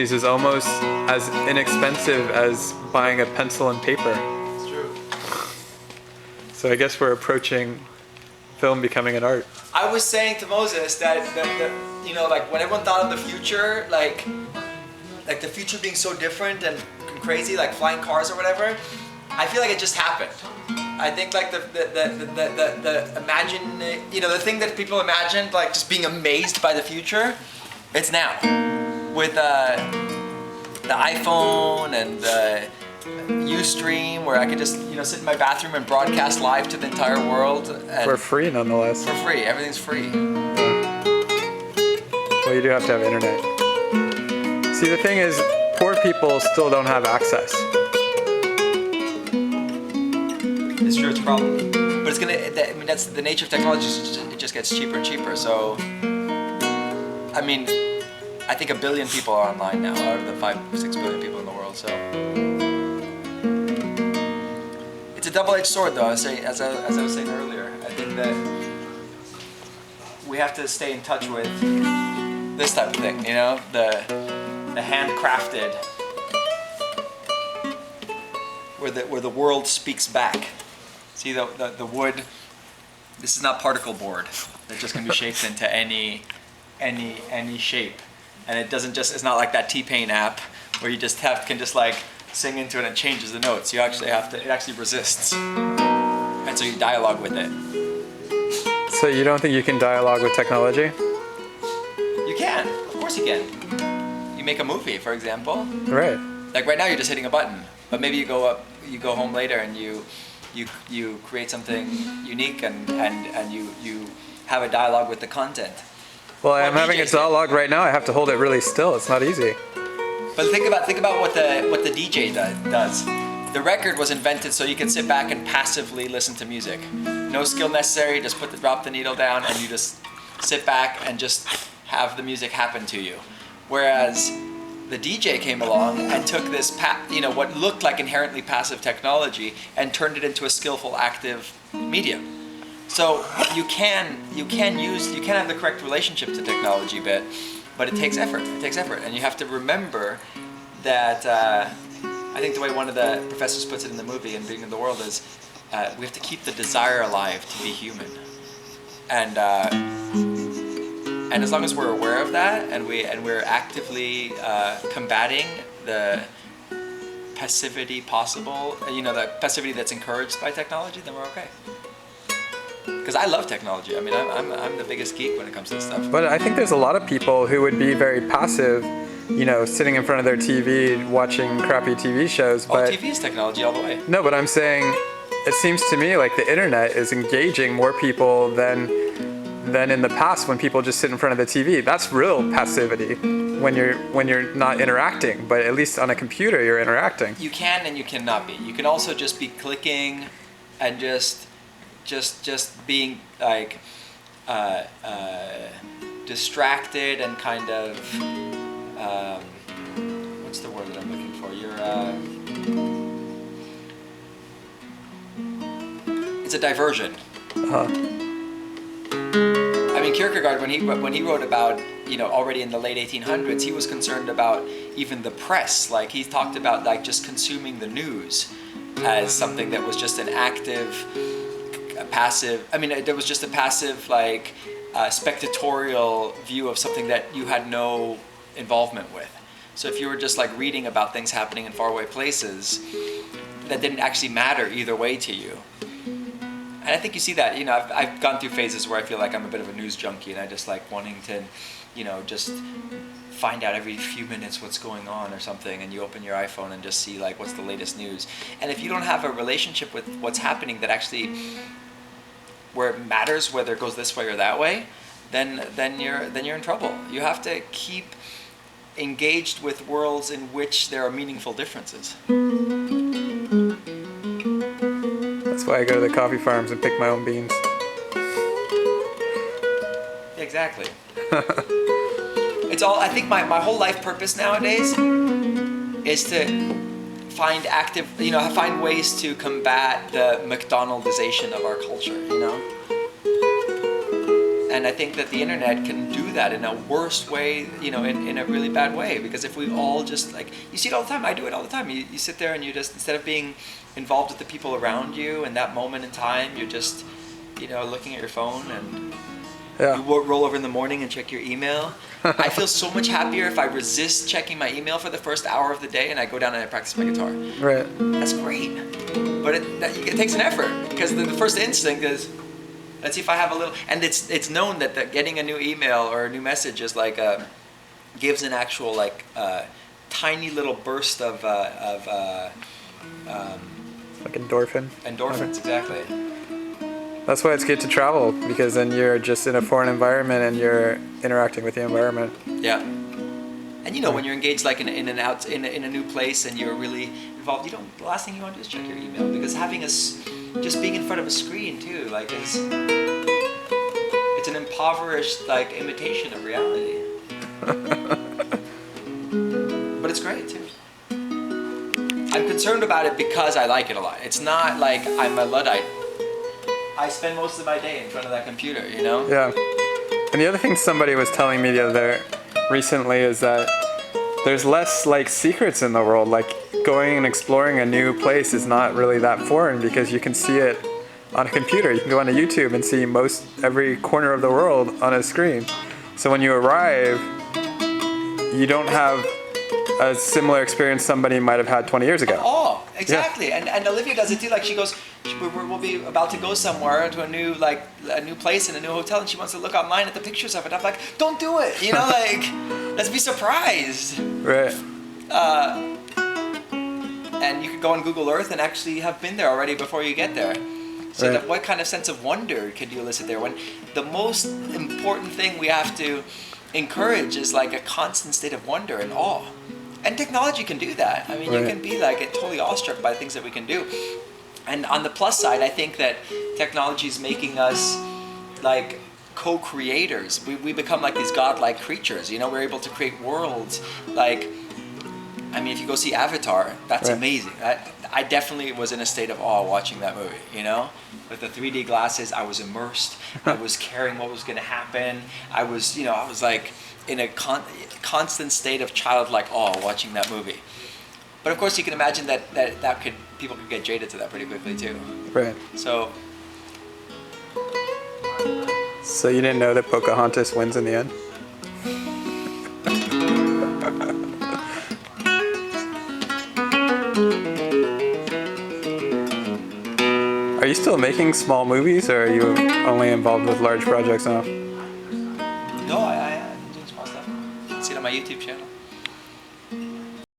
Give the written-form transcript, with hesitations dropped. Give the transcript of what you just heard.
is almost as inexpensive as buying a pencil and paper. It's true. So I guess we're approaching film becoming an art. I was saying to Moses that like when everyone thought of the future, like the future being so different and crazy, like flying cars or whatever, I feel like it just happened. I think like the imagine, the thing that people imagined, like just being amazed by the future, it's now. With the iPhone and the Ustream, where I could just sit in my bathroom and broadcast live to the entire world. And For free, nonetheless. For free, everything's free. Well, you do have to have internet. See, the thing is, poor people still don't have access. It's true, it's a problem. But it's that's the nature of technology. It just gets cheaper and cheaper. So, I think 1 billion people are online now out of the 5-6 billion people in the world. So, it's a double-edged sword, though. As I was saying earlier, I think that we have to stay in touch with this type of thing. The handcrafted, where the world speaks back. See the wood. This is not particle board that just can be shaped into any shape, and it's not like that T-Pain app where you just can like sing into it and it changes the notes. You actually have to. It actually resists, and so you dialogue with it. So you don't think you can dialogue with technology? You can, of course you can. You make a movie, for example. Right. Like right now, you're just hitting a button, but maybe you go home later and you create something unique and you have a dialogue with the content. Well, I'm having a dialogue right now. I have to hold it really still. It's not easy. But think about what the DJ does. The record was invented so you can sit back and passively listen to music. No skill necessary. Just drop the needle down and you just sit back and just have the music happen to you. Whereas the DJ came along and took this, what looked like inherently passive technology and turned it into a skillful, active medium. So you can have the correct relationship to technology, but it takes effort. It takes effort, and you have to remember that. I think the way one of the professors puts it in the movie in Being in the World is, we have to keep the desire alive to be human, and as long as we're aware of that, and we're actively combating the passivity possible, the passivity that's encouraged by technology, then we're okay. Because I love technology. I'm the biggest geek when it comes to this stuff. But I think there's a lot of people who would be very passive, sitting in front of their TV, watching crappy TV shows. But TV is technology all the way. No, but I'm saying, it seems to me like the internet is engaging more people than in the past when people just sit in front of the TV. That's real passivity when you're not interacting. But at least on a computer, you're interacting. You can and you cannot be. You can also just be clicking and just being like distracted and kind of what's the word that I'm looking for? It's a diversion. Kierkegaard, when he wrote about, already in the late 1800s, he was concerned about even the press. Like he talked about like just consuming the news as something that was just an active, passive. There was just a passive, like spectatorial view of something that you had no involvement with. So if you were just like reading about things happening in faraway places, that didn't actually matter either way to you. And I think you see that, I've gone through phases where I feel like I'm a bit of a news junkie and I just like wanting to, just find out every few minutes what's going on or something, and you open your iPhone and just see like what's the latest news. And if you don't have a relationship with what's happening that actually, where it matters whether it goes this way or that way, then you're in trouble. You have to keep engaged with worlds in which there are meaningful differences. That's why I go to the coffee farms and pick my own beans. Exactly. It's all. I think my whole life purpose nowadays is to find find ways to combat the McDonaldization of our culture. And I think that the internet can do that in a worse way, in a really bad way. Because if we all just like, you see it all the time, I do it all the time. You sit there and you just, instead of being involved with the people around you in that moment in time, you're just, looking at your phone and you roll over in the morning and check your email. I feel so much happier if I resist checking my email for the first hour of the day and I go down and I practice my guitar. Right. That's great. But it takes an effort, because the first instinct is, let's see if I have a little, and it's known that getting a new email or a new message is like gives an actual tiny little burst of like endorphin. Endorphins, exactly. That's why it's good to travel, because then you're just in a foreign environment and you're interacting with the environment. Yeah. And when you're engaged like in a new place and you're really involved, the last thing you want to do is check your email, because just being in front of a screen too, it's an impoverished imitation of reality. But it's great too. I'm concerned about it because I like it a lot. It's not like I'm a Luddite. I spend most of my day in front of that computer, Yeah. And the other thing somebody was telling me recently is that there's less secrets in the world. Going and exploring a new place is not really that foreign, because you can see it on a computer. You can go onto YouTube and see every corner of the world on a screen. So when you arrive, you don't have a similar experience somebody might have had 20 years ago. Oh, exactly. Yeah. And Olivia does it too. She goes, we'll be about to go somewhere to a new place in a new hotel, and she wants to look online at the pictures of it. I'm like, don't do it. Let's be surprised. Right. And you could go on Google Earth and actually have been there already before you get there. So right. what kind of sense of wonder could you elicit there? When the most important thing we have to encourage is a constant state of wonder and awe. And technology can do that. I mean, right. You can be totally awestruck by things that we can do. And on the plus side, I think that technology is making us co-creators. We become these godlike creatures. We're able to create worlds. If you go see Avatar, that's right. amazing. I definitely was in a state of awe watching that movie. With the 3D glasses, I was immersed. I was caring what was going to happen. I was in a constant state of childlike awe watching that movie. But of course, you can imagine that people could get jaded to that pretty quickly too. Right. So you didn't know that Pocahontas wins in the end? Are you still making small movies, or are you only involved with large projects now? no, I'm doing small stuff. You can see it on my YouTube channel.